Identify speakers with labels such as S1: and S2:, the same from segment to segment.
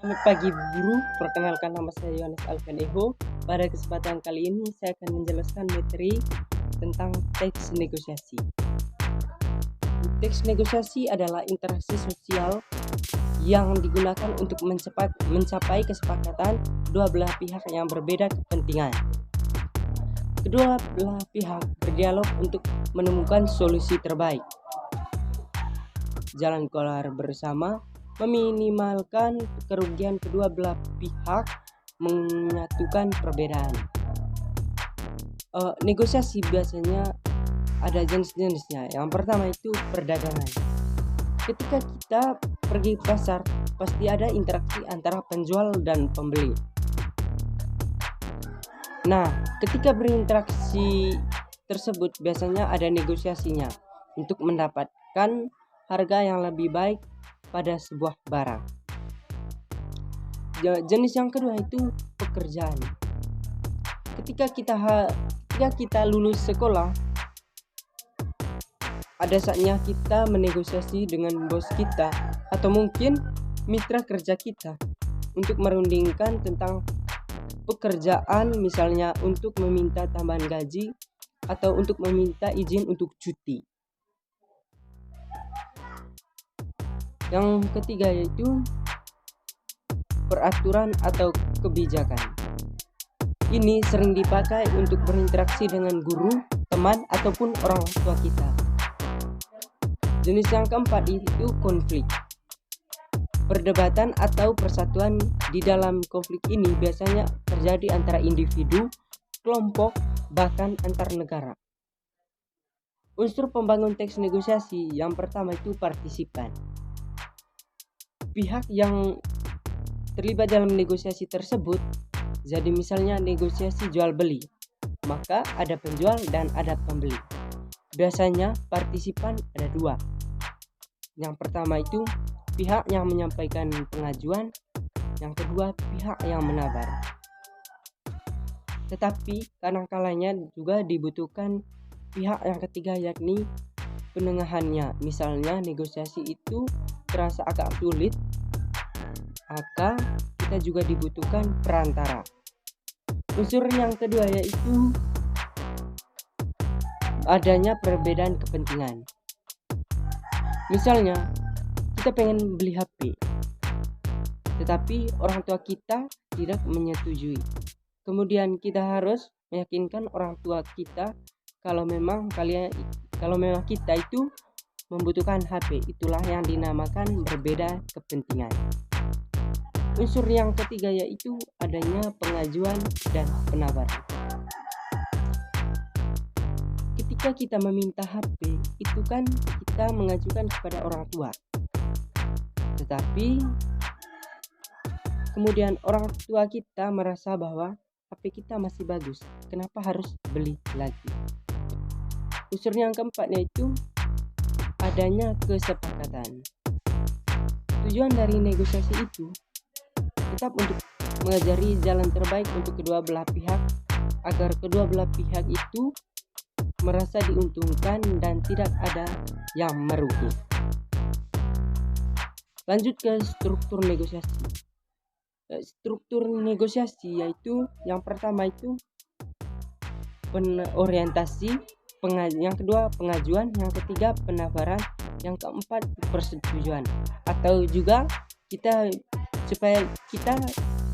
S1: Selamat pagi buruh, perkenalkan nama saya Yohanes Alfian Eho. Pada kesempatan kali ini saya akan menjelaskan materi tentang teks negosiasi. Teks negosiasi adalah interaksi sosial yang digunakan untuk mencapai kesepakatan dua belah pihak yang berbeda kepentingan. Kedua belah pihak berdialog untuk menemukan solusi terbaik. Jalan keluar bersama meminimalkan kerugian kedua belah pihak, menyatukan perbedaan. Negosiasi biasanya ada jenis-jenisnya. Yang pertama itu perdagangan. Ketika kita pergi ke pasar, pasti ada interaksi antara penjual dan pembeli. Nah, ketika berinteraksi tersebut biasanya ada negosiasinya untuk mendapatkan harga yang lebih baik pada sebuah barang. Jenis yang kedua itu pekerjaan. Ketika kita lulus sekolah, ada saatnya kita menegosiasi dengan bos kita atau mungkin mitra kerja kita untuk merundingkan tentang pekerjaan, misalnya untuk meminta tambahan gaji atau untuk meminta izin untuk cuti. Yang ketiga yaitu peraturan atau kebijakan. Ini sering dipakai untuk berinteraksi dengan guru, teman, ataupun orang tua kita. Jenis yang keempat itu konflik. Perdebatan atau persatuan. Di dalam konflik ini biasanya terjadi antara individu, kelompok, bahkan antar negara. Unsur pembangun teks negosiasi yang pertama itu partisipan. Pihak yang terlibat dalam negosiasi tersebut, jadi misalnya negosiasi jual beli, maka ada penjual dan ada pembeli. Biasanya partisipan ada dua. Yang pertama itu pihak yang menyampaikan pengajuan, yang kedua pihak yang menabar. Tetapi kadang-kalanya juga dibutuhkan pihak yang ketiga, yakni penengahannya. Misalnya negosiasi itu terasa agak sulit, maka kita juga dibutuhkan perantara. Unsur yang kedua yaitu adanya perbedaan kepentingan. Misalnya kita pengen beli HP, tetapi orang tua kita tidak menyetujui. Kemudian kita harus meyakinkan orang tua kita kalau memang kita itu membutuhkan HP. Itulah yang dinamakan berbeda kepentingan. Unsur yang ketiga yaitu adanya pengajuan dan penawaran. Ketika kita meminta HP, itu kan kita mengajukan kepada orang tua. Tetapi kemudian orang tua kita merasa bahwa HP kita masih bagus, kenapa harus beli lagi? Unsur yang keempat yaitu adanya kesepakatan. Tujuan dari negosiasi itu tetap untuk mengajari jalan terbaik untuk kedua belah pihak agar kedua belah pihak itu merasa diuntungkan dan tidak ada yang merugi. Lanjut ke struktur negosiasi. Struktur negosiasi yaitu yang pertama itu orientasi, yang kedua pengajuan, yang ketiga penawaran, yang keempat persetujuan. Atau juga supaya kita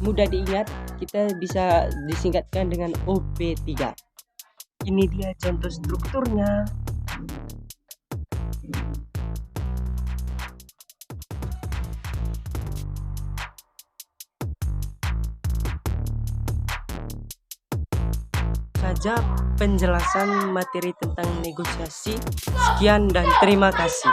S1: mudah diingat, kita bisa disingkatkan dengan OP3. Ini dia contoh strukturnya. Saja penjelasan materi tentang negosiasi. Sekian dan terima kasih.